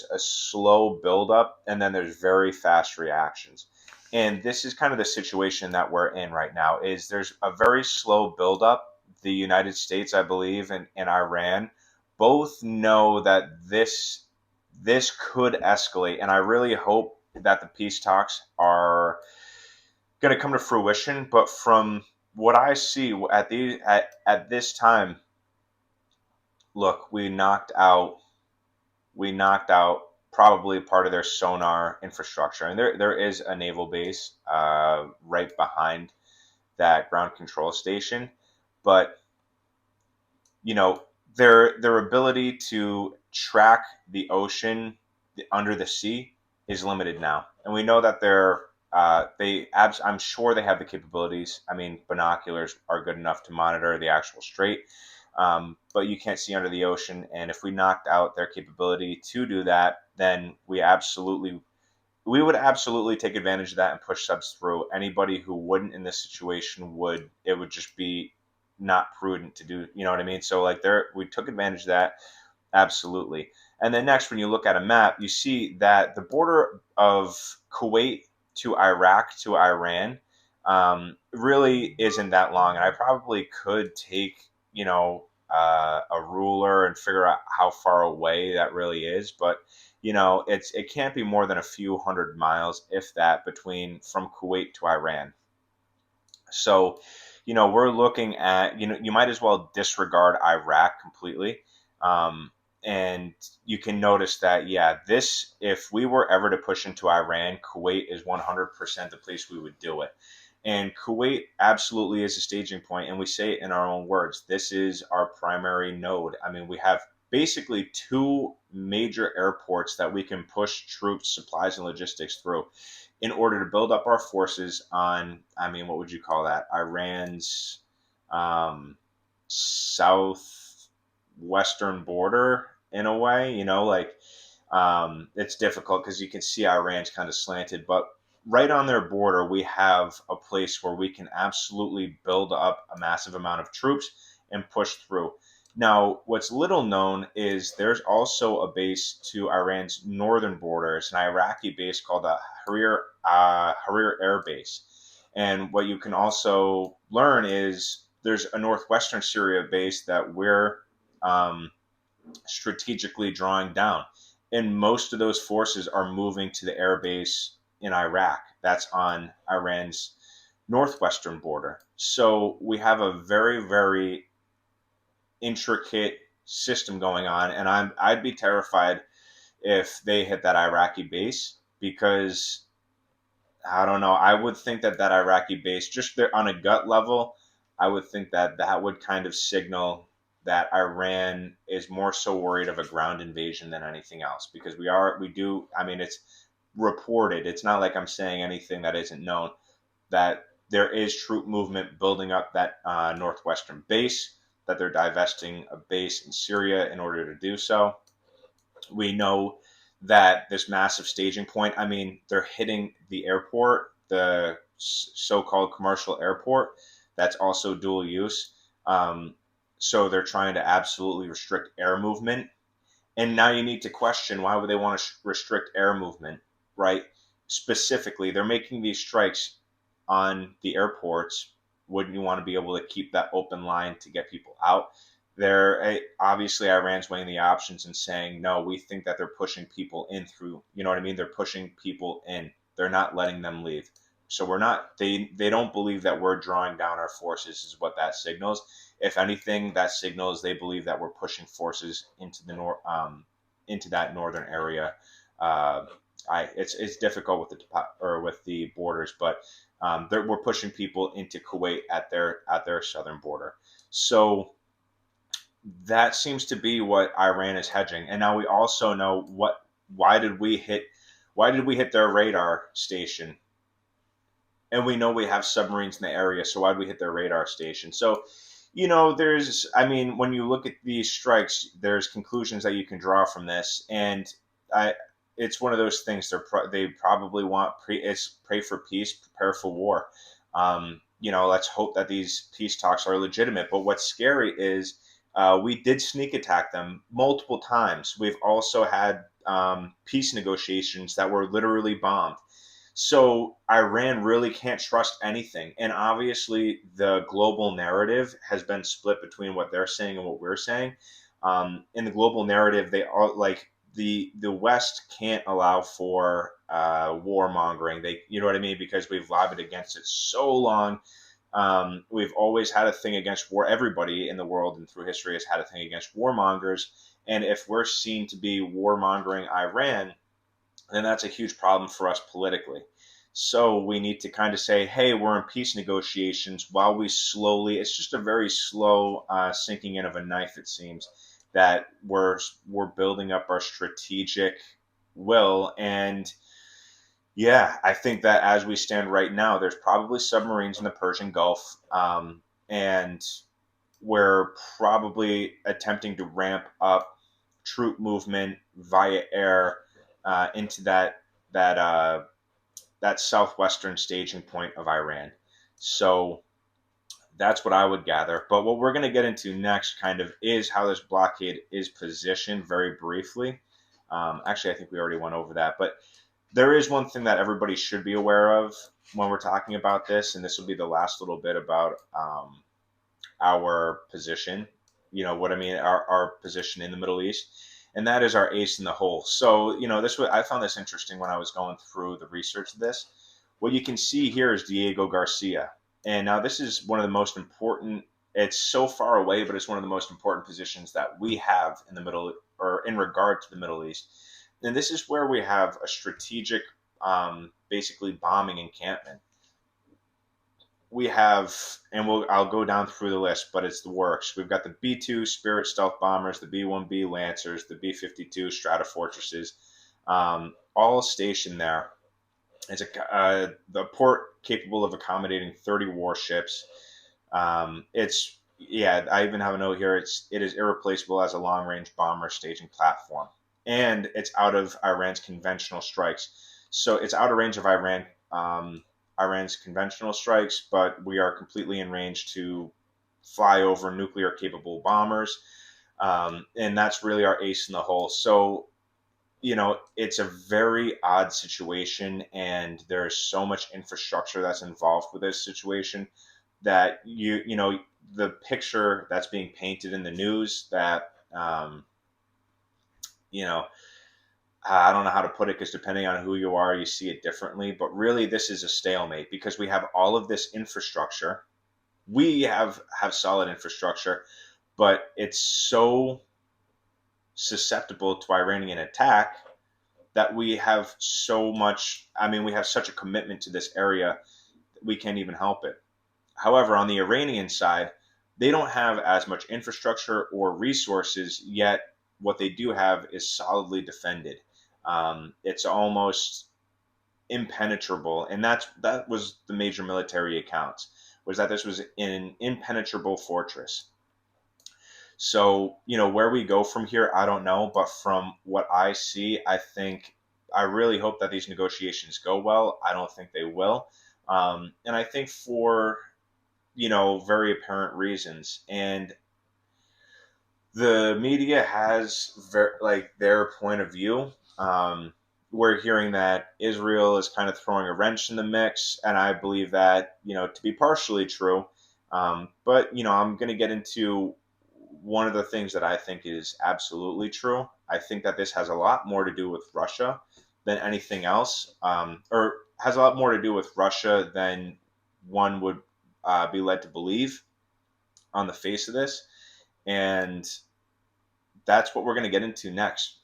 a slow buildup, and then there's very fast reactions. And this is kind of the situation that we're in right now. Is there's a very slow buildup. The United States, I believe, and Iran both know that this could escalate, and I really hope that the peace talks are going to come to fruition. But from what I see at this time, look, we knocked out probably part of their sonar infrastructure, and there is a naval base right behind that ground control station, but you know their ability to track the ocean under the sea is limited now, and we know that I'm sure they have the capabilities. I mean, binoculars are good enough to monitor the actual strait, but you can't see under the ocean. And if we knocked out their capability to do that, then we would absolutely take advantage of that and push subs through. Anybody who wouldn't in this situation would just be not prudent to do. You know what I mean? So like we took advantage of that. Absolutely. And then next, when you look at a map, you see that the border of Kuwait to Iraq to Iran really isn't that long. And I probably could take, a ruler and figure out how far away that really is. But, it can't be more than a few hundred miles, if that, between from Kuwait to Iran. So, we're looking at, you might as well disregard Iraq completely. And you can notice that, yeah, if we were ever to push into Iran, Kuwait is 100% the place we would do it. And Kuwait absolutely is a staging point, and we say it in our own words. This is our primary node. I mean, we have basically two major airports that we can push troops, supplies, and logistics through in order to build up our forces on, I mean, what would you call that? Iran's southwestern border, in a way. It's difficult because you can see Iran's kind of slanted, but right on their border, we have a place where we can absolutely build up a massive amount of troops and push through. Now, what's little known is there's also a base to Iran's northern border. It's an Iraqi base called the Harir Air Base. And what you can also learn is there's a northwestern Syria base that we're um, strategically drawing down. And most of those forces are moving to the air base in Iraq. That's on Iran's northwestern border. So we have a very, very intricate system going on, and I'd be terrified if they hit that Iraqi base, because I don't know. I would think that Iraqi base, just there on a gut level, I would think that that would kind of signal that Iran is more so worried of a ground invasion than anything else, because we do. I mean, it's reported. It's not like I'm saying anything that isn't known, that there is troop movement building up that northwestern base, that they're divesting a base in Syria in order to do so. We know that this massive staging point, I mean, they're hitting the airport, the so-called commercial airport, that's also dual use. So they're trying to absolutely restrict air movement. And now you need to question, why would they want to restrict air movement, right? Specifically, they're making these strikes on the airports. Wouldn't you want to be able to keep that open line to get people out? Obviously Iran's weighing the options and saying, no, we think that they're pushing people in through, you know what I mean? They're pushing people in. They're not letting them leave. So we're not, they don't believe that we're drawing down our forces, is what that signals. If anything, that signals they believe that we're pushing forces into the into that northern area. Uh, it's difficult with the borders, but we're pushing people into Kuwait at their southern border. So that seems to be what Iran is hedging. And now we also know why did we hit their radar station? And we know we have submarines in the area, so why did we hit their radar station? So, I mean, when you look at these strikes, there's conclusions that you can draw from this, and I, it's one of those things. They probably want it's pray for peace, prepare for war. Let's hope that these peace talks are legitimate. But what's scary is we did sneak attack them multiple times. We've also had peace negotiations that were literally bombed. So Iran really can't trust anything. And obviously, the global narrative has been split between what they're saying and what we're saying. In the global narrative, they are like the West can't allow for warmongering. They, you know what I mean, because we've lobbied against it so long. We've always had a thing against war. Everybody in the world and through history has had a thing against warmongers. And if we're seen to be warmongering Iran, then that's a huge problem for us politically. So we need to kind of say, hey, we're in peace negotiations while we slowly, it's just a very slow sinking in of a knife, it seems, that we're building up our strategic will. And yeah, I think that as we stand right now, there's probably submarines in the Persian Gulf. And we're probably attempting to ramp up troop movement via air into that that southwestern staging point of Iran. So that's what I would gather. But what we're going to get into next, kind of, is how this blockade is positioned very briefly. Actually, I think we already went over that, but there is one thing that everybody should be aware of when we're talking about this, and this will be the last little bit about our position, you know what I mean, our position in the Middle East, and that is our ace in the hole. So, this was, I found this interesting when I was going through the research of this. What you can see here is Diego Garcia. And now this is one of the most important, it's so far away, but it's one of the most important positions that we have in the middle, or in regard to the Middle East. And this is where we have a strategic, basically bombing encampment. We have, and I'll go down through the list, but it's the works. We've got the B-2 Spirit stealth bombers, the B-1B Lancers, the B-52 Stratofortresses, all stationed there. It's the port capable of accommodating 30 warships. I even have a note here. It is irreplaceable as a long-range bomber staging platform, and it's out of Iran's conventional strikes. So it's out of range of Iran's conventional strikes, but we are completely in range to fly over nuclear capable bombers. And that's really our ace in the hole. So, it's a very odd situation, and there's so much infrastructure that's involved with this situation that the picture that's being painted in the news that, you know, I don't know how to put it, because depending on who you are, you see it differently. But really, this is a stalemate because we have all of this infrastructure. We have solid infrastructure, but it's so susceptible to Iranian attack that we have so much. I mean, we have such a commitment to this area that we can't even help it. However, on the Iranian side, they don't have as much infrastructure or resources, yet what they do have is solidly defended. It's almost impenetrable, and that was the major military accounts, was that this was an impenetrable fortress. So, where we go from here, I don't know, but from what I see, I really hope that these negotiations go well. I don't think they will. And I think for, very apparent reasons. And the media has their point of view. We're hearing that Israel is kind of throwing a wrench in the mix, and I believe that to be partially true. But I'm going to get into one of the things that I think is absolutely true. I think that this has a lot more to do with Russia than anything else, or has a lot more to do with Russia than one would be led to believe on the face of this. And that's what we're going to get into next.